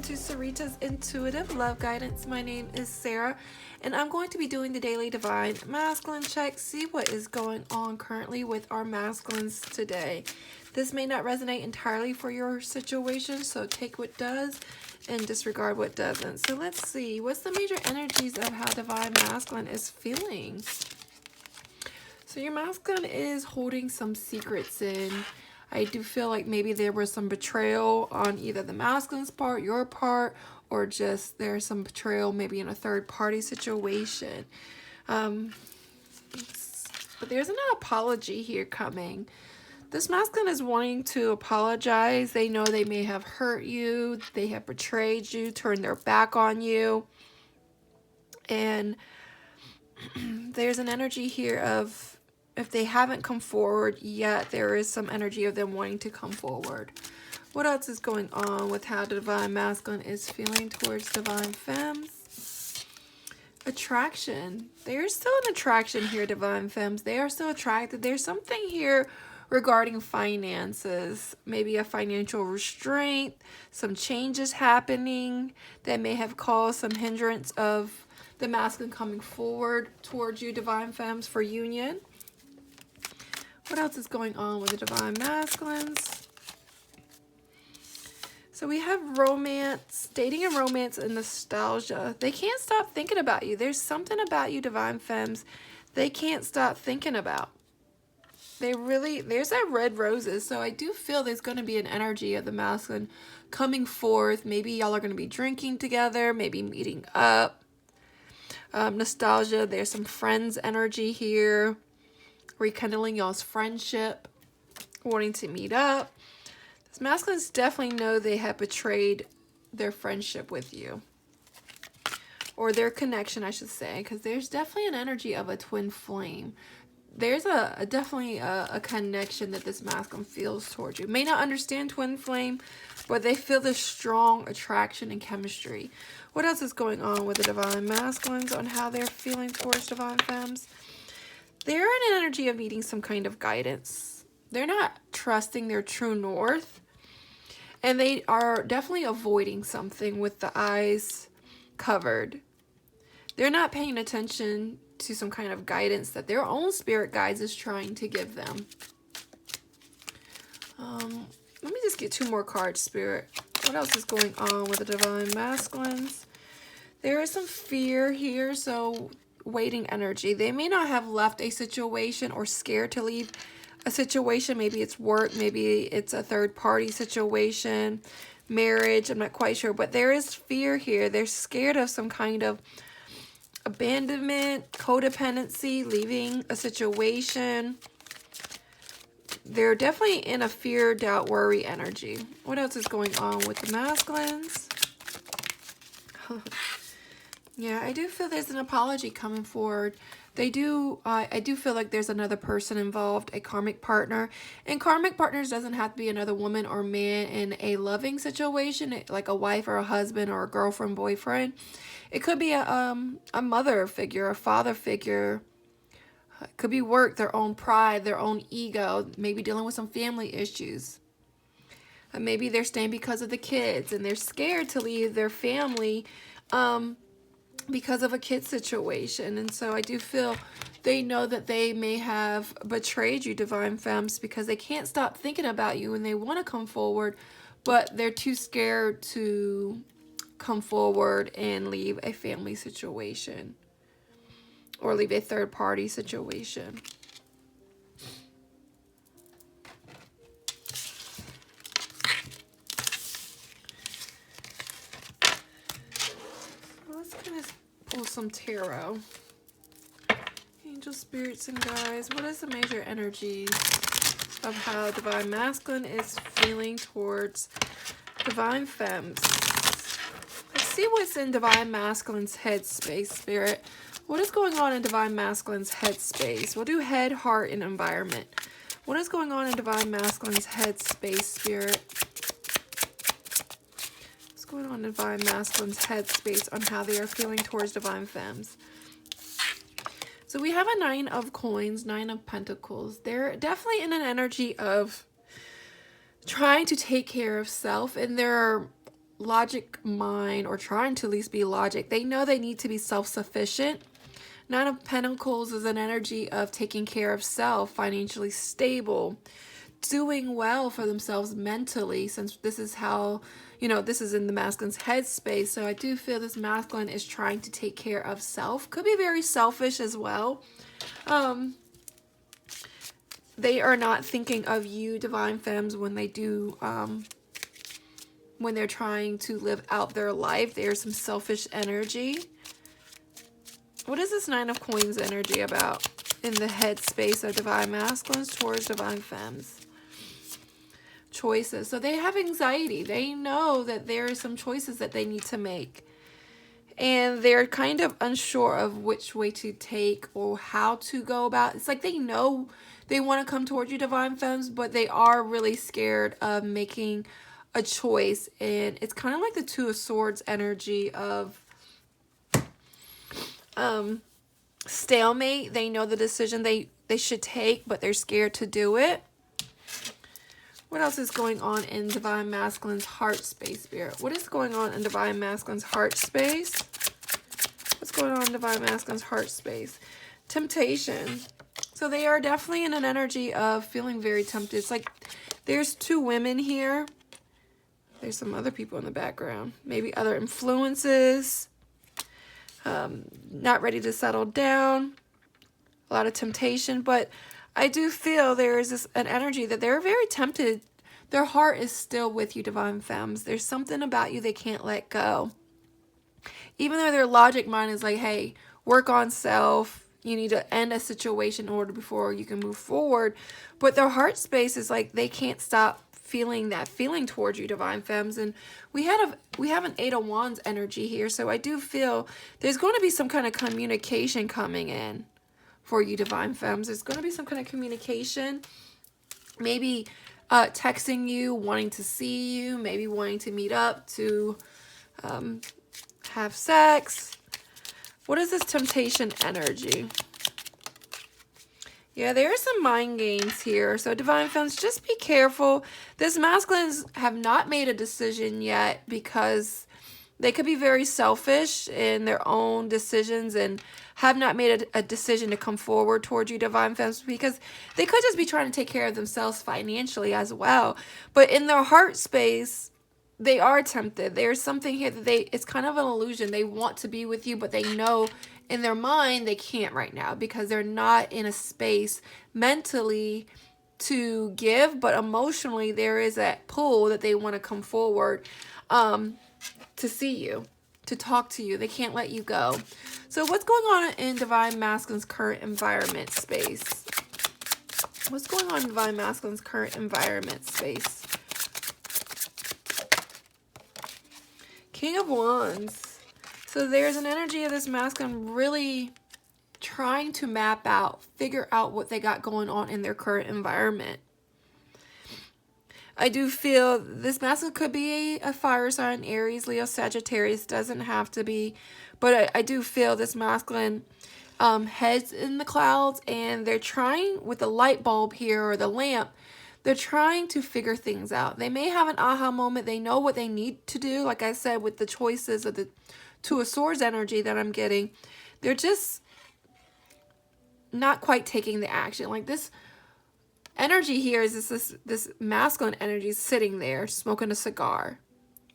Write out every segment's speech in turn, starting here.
to Sarita's Intuitive Love Guidance. My name is Sarah, and I'm going to be doing the daily Divine Masculine check, see what is going on currently with our masculines today. This may not resonate entirely for your situation, so take what does and disregard what doesn't. So let's see, what's the major energies of how Divine Masculine is feeling? So your masculine is holding some secrets in. I do feel like maybe there was some betrayal on either the masculine's part, your part, or just there's some betrayal maybe in a third party situation. But there's an apology here coming. This masculine is wanting to apologize. They know they may have hurt you. They have betrayed you, turned their back on you. And there's an energy here of, if they haven't come forward yet, there is some energy of them wanting to come forward. What else is going on with how the Divine Masculine is feeling towards Divine Femmes? Attraction. There's still an attraction here, Divine Femmes. They are still attracted. There's something here regarding finances. Maybe a financial restraint, some changes happening that may have caused some hindrance of the masculine coming forward towards you, Divine Femmes, for union. What else is going on with the Divine Masculines? So we have romance, dating and romance and nostalgia. They can't stop thinking about you. There's something about you, Divine Femmes, they can't stop thinking about. There's that red roses. So I do feel there's going to be an energy of the masculine coming forth. Maybe y'all are going to be drinking together, maybe meeting up. Nostalgia, there's some friends energy here. Rekindling y'all's friendship, wanting to meet up. These masculines definitely know they have betrayed their friendship with you. Or their connection, I should say, because there's definitely an energy of a twin flame. There's definitely a connection that this masculine feels towards you. May not understand twin flame, but they feel this strong attraction and chemistry. What else is going on with the Divine Masculines on how they're feeling towards Divine Femmes? They're in an energy of needing some kind of guidance. They're not trusting their true north. And they are definitely avoiding something with the eyes covered. They're not paying attention to some kind of guidance that their own spirit guides is trying to give them. Let me just get two more cards, Spirit. What else is going on with the Divine Masculines? There is some fear here, so waiting energy. They may not have left a situation or scared to leave a situation. Maybe it's work, maybe it's a third party situation, marriage, I'm not quite sure, but there is fear here. They're scared of some kind of abandonment, codependency, leaving a situation. They're definitely in a fear, doubt, worry energy. What else is going on with the masculines? Yeah, I do feel there's an apology coming forward. I do feel like there's another person involved, a karmic partner. And karmic partners doesn't have to be another woman or man in a loving situation, like a wife or a husband or a girlfriend, boyfriend. It could be a mother figure, a father figure. It could be work, their own pride, their own ego, maybe dealing with some family issues. Maybe they're staying because of the kids and they're scared to leave their family because of a kid situation. And so I do feel they know that they may have betrayed you, Divine Femmes, because they can't stop thinking about you and they want to come forward, but they're too scared to come forward and leave a family situation or leave a third party situation. Pull some tarot. Angel, spirits, and guides. What is the major energies of how Divine Masculine is feeling towards Divine Femmes? Let's see what's in Divine Masculine's headspace, Spirit. What is going on in Divine Masculine's headspace? We'll do head, heart, and environment. What is going on in Divine Masculine's headspace, Spirit? Going on Divine Masculine's headspace on how they are feeling towards Divine Femmes. So we have a 9 of coins, 9 of pentacles. They're definitely in an energy of trying to take care of self, and they're logic mind, or trying to at least be logic. They know they need to be self-sufficient. Nine of Pentacles is an energy of taking care of self, financially stable, doing well for themselves mentally, since this is how, you know, this is in the masculine's headspace. So I do feel this masculine is trying to take care of self. Could be very selfish as well. They are not thinking of you, Divine Femmes, when they do, when they're trying to live out their life. There's some selfish energy. What is this Nine of Coins energy about in the headspace of Divine Masculines towards Divine Femmes? Choices. So they have anxiety. They know that there are some choices that they need to make. And they're kind of unsure of which way to take or how to go about. It's like they know they want to come towards you, Divine Femmes, but they are really scared of making a choice. And it's kind of like the Two of Swords energy of stalemate. They know the decision they should take, but they're scared to do it. What else is going on in Divine Masculine's heart space, Spirit? What is going on in Divine Masculine's heart space? What's going on in Divine Masculine's heart space? Temptation. So they are definitely in an energy of feeling very tempted. It's like there's two women here. There's some other people in the background. Maybe other influences. Not ready to settle down. A lot of temptation. But I do feel there is an energy that they're very tempted. Their heart is still with you, Divine Femmes. There's something about you they can't let go. Even though their logic mind is like, hey, work on self. You need to end a situation in order before you can move forward. But their heart space is like they can't stop feeling that feeling towards you, Divine Femmes. And we have an Eight of Wands energy here. So I do feel there's going to be some kind of communication coming in for you, Divine Femmes. There's going to be some kind of communication. Maybe texting you, wanting to see you, maybe wanting to meet up to have sex. What is this temptation energy? Yeah, there are some mind games here. So Divine Femmes, just be careful. This masculines have not made a decision yet because they could be very selfish in their own decisions and have not made a decision to come forward towards you, Divine Femmes, because they could just be trying to take care of themselves financially as well. But in their heart space, they are tempted. There's something here that it's kind of an illusion. They want to be with you, but they know in their mind they can't right now because they're not in a space mentally to give, but emotionally there is that pull that they want to come forward to see you, to talk to you. They can't let you go. So what's going on in Divine Masculine's current environment space? What's going on in Divine Masculine's current environment space? King of Wands. So there's an energy of this masculine really trying to map out, figure out what they got going on in their current environment. I do feel this masculine could be a fire sign, Aries, Leo, Sagittarius, doesn't have to be. But I do feel this masculine heads in the clouds, and they're trying with the light bulb here or the lamp, they're trying to figure things out. They may have an aha moment. They know what they need to do. Like I said, with the choices of the Two of Swords energy that I'm getting, they're just not quite taking the action. Like this energy here is this masculine energy sitting there smoking a cigar,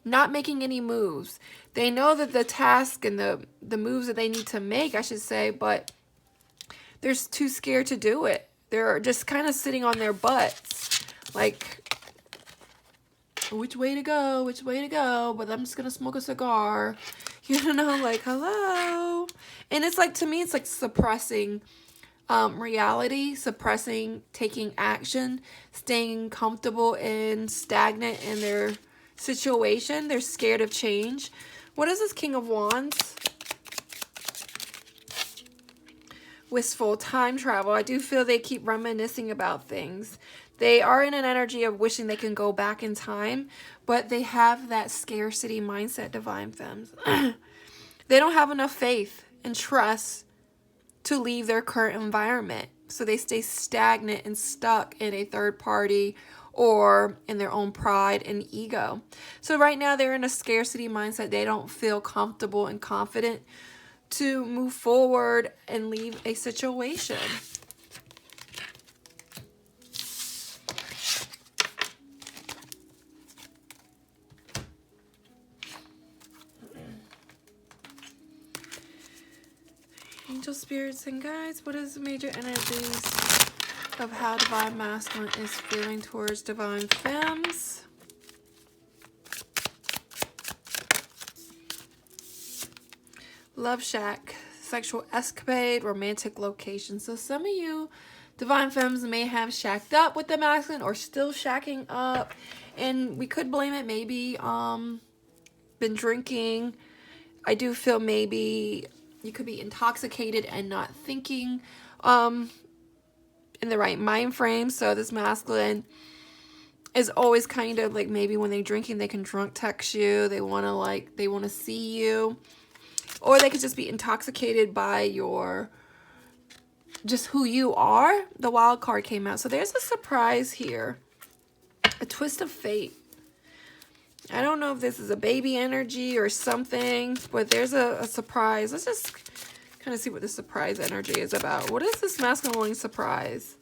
not making any moves. They know that the task and the moves that they need to make, I should say, but they're too scared to do it. They're just kind of sitting on their butts, like, which way to go, which way to go, but I'm just gonna smoke a cigar, you know, like, hello. And it's like, to me, it's like suppressing reality, suppressing taking action, staying comfortable and stagnant in their situation. They're scared of change. What is this King of Wands? Wistful, time travel. I do feel they keep reminiscing about things. They are in an energy of wishing they can go back in time, but they have that scarcity mindset, Divine Femmes. They don't have enough faith and trust to leave their current environment. So they stay stagnant and stuck in a third party or in their own pride and ego. So right now they're in a scarcity mindset. They don't feel comfortable and confident to move forward and leave a situation. Angel spirits and guides, what is the major energies of how divine masculine is feeling towards divine femmes? Love shack, sexual escapade, romantic location. So some of you divine femmes may have shacked up with the masculine or still shacking up, and we could blame it maybe been drinking. I do feel maybe you could be intoxicated and not thinking in the right mind frame. So this masculine is always kind of like, maybe when they're drinking, they can drunk text you. They want to see you. Or they could just be intoxicated by just who you are. The wild card came out. So there's a surprise here. A twist of fate. I don't know if this is a baby energy or something, but there's a surprise. Let's just kind of see what the surprise energy is about. What is this masculine wanting surprise?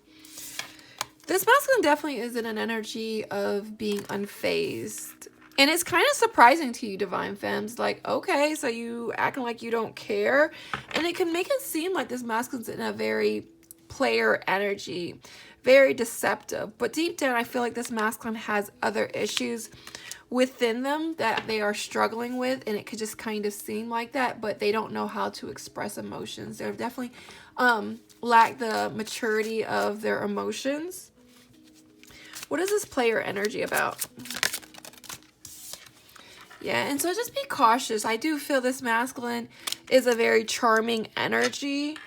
This masculine definitely is in an energy of being unfazed. And it's kind of surprising to you, divine femmes. Like, okay, so you acting like you don't care. And it can make it seem like this masculine's in a very player energy, very deceptive. But deep down, I feel like this masculine has other issues within them that they are struggling with, and it could just kind of seem like that, but they don't know how to express emotions. They're definitely lack the maturity of their emotions. What is this player energy about? Yeah, and so just be cautious. I do feel this masculine is a very charming energy.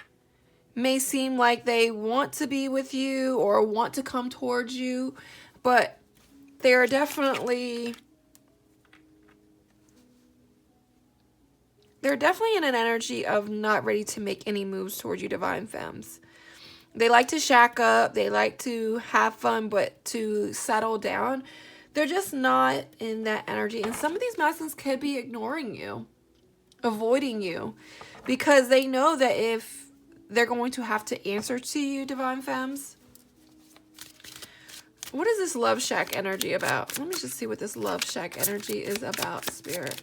May seem like they want to be with you or want to come towards you, but they're definitely in an energy of not ready to make any moves towards you, divine femmes. They like to shack up. They like to have fun, but to settle down, they're just not in that energy. And some of these masculines could be ignoring you, avoiding you, because they know that if they're going to have to answer to you, divine femmes. What is this love shack energy about? Let me just see what this love shack energy is about, spirit.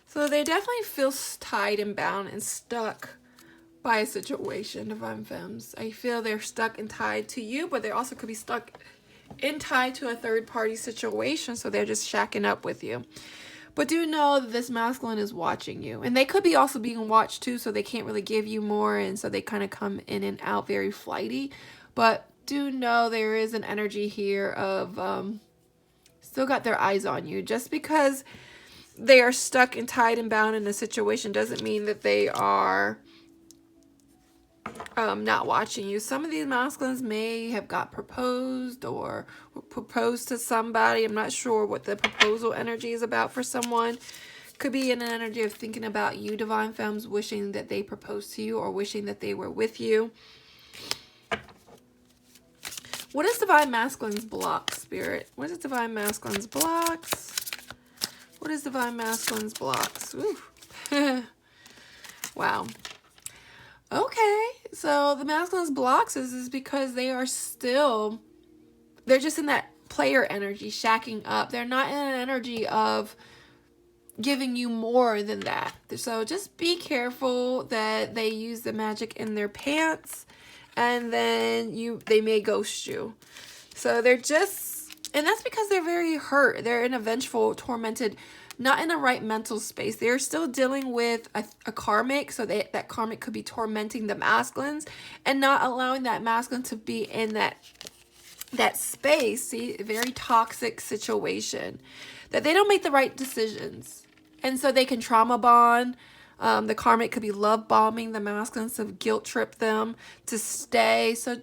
So they definitely feel tied and bound and stuck by a situation, divine femmes. I feel they're stuck and tied to you, but they also could be stuck and tied to a third-party situation, so they're just shacking up with you. But do know that this masculine is watching you. And they could be also being watched too, so they can't really give you more, and so they kind of come in and out very flighty. But do know there is an energy here of still got their eyes on you. Just because they are stuck and tied and bound in a situation doesn't mean that they are not watching you. Some of these masculines may have got proposed or proposed to somebody. I'm not sure what the proposal energy is about for someone. Could be in an energy of thinking about you, divine femmes, wishing that they proposed to you or wishing that they were with you. What is divine masculine's block, spirit? What is divine masculine's blocks? What is divine masculine's blocks? Ooh. Wow. Okay, so the masculine's blocks is because they are still, they're just in that player energy, shacking up. They're not in an energy of giving you more than that. So just be careful that they use the magic in their pants, and then they may ghost you. So they're just, and that's because they're very hurt. They're in a vengeful, tormented, not in the right mental space. They're still dealing with a karmic, so that karmic could be tormenting the masculines and not allowing that masculine to be in that space. See, a very toxic situation that they don't make the right decisions, and so they can trauma bond. The karmic could be love bombing the masculines to guilt trip them to stay. So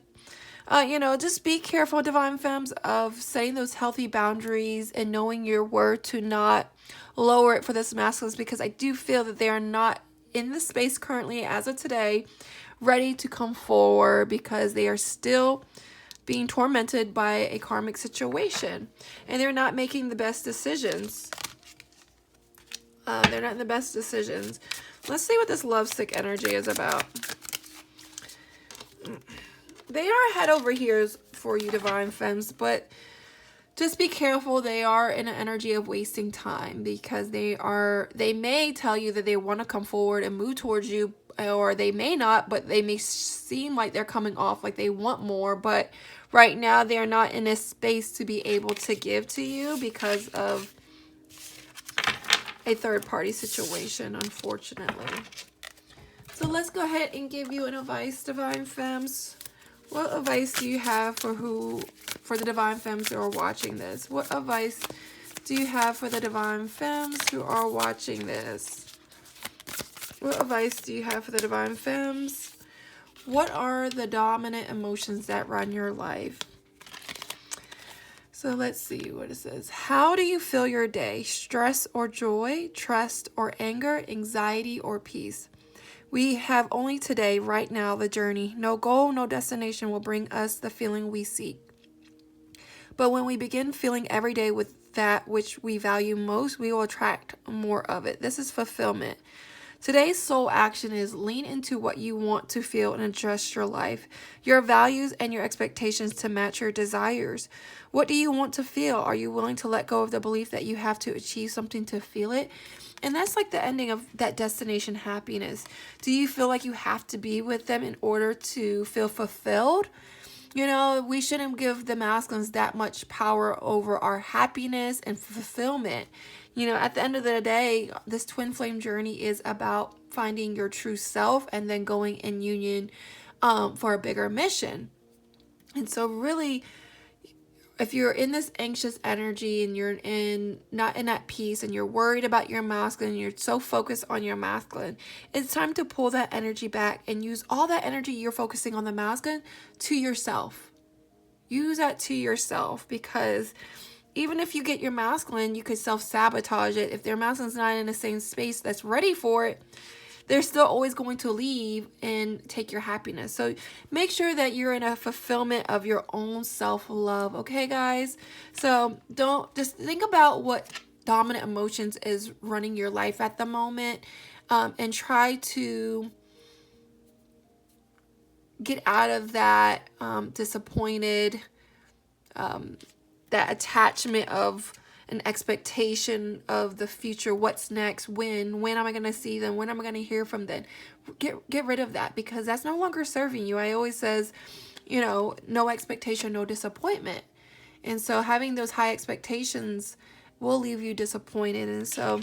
you know, just be careful, divine femmes, of setting those healthy boundaries and knowing your worth to not lower it for this masculine, because I do feel that they are not in the space currently as of today ready to come forward because they are still being tormented by a karmic situation. And they're not making the best decisions. They're not in the best decisions. Let's see what this lovesick energy is about. They are head over heels for you, Divine Femmes, but just be careful. They are in an energy of wasting time because they may tell you that they want to come forward and move towards you, or they may not, but they may seem like they're coming off like they want more, but right now they're not in a space to be able to give to you because of a third-party situation, unfortunately. So let's go ahead and give you an advice, Divine Femmes. What advice do you have for the Divine Femmes who are watching this? What advice do you have for the Divine Femmes who are watching this? What advice do you have for the Divine Femmes? What are the dominant emotions that run your life? So let's see what it says. How do you feel your day? Stress or joy? Trust or anger? Anxiety or peace? We have only today, right now, the journey. No goal, no destination will bring us the feeling we seek. But when we begin feeling every day with that which we value most, we will attract more of it. This is fulfillment. Today's soul action is lean into what you want to feel and adjust your life, your values, and your expectations to match your desires. What do you want to feel? Are you willing to let go of the belief that you have to achieve something to feel it? And that's like the ending of that destination happiness. Do you feel like you have to be with them in order to feel fulfilled? You know, we shouldn't give the masculines that much power over our happiness and fulfillment. You know, at the end of the day, this twin flame journey is about finding your true self and then going in union for a bigger mission. And so really, if you're in this anxious energy and you're not in that peace and you're worried about your masculine and you're so focused on your masculine, it's time to pull that energy back and use all that energy you're focusing on the masculine to yourself. Use that to yourself, because even if you get your masculine, you could self-sabotage it. If their masculine's not in the same space that's ready for it, they're still always going to leave and take your happiness. So make sure that you're in a fulfillment of your own self-love, okay, guys? So don't just think about what dominant emotions is running your life at the moment, and try to get out of that disappointed, that attachment of an expectation of the future. What's next? When am I going to see them? When am I going to hear from them? Get rid of that, because that's no longer serving you. I always says, you know, no expectation, no disappointment. And so having those high expectations will leave you disappointed. And so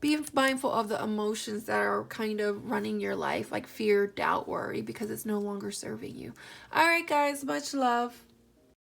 be mindful of the emotions that are kind of running your life, like fear, doubt, worry, because it's no longer serving you. All right, guys, much love.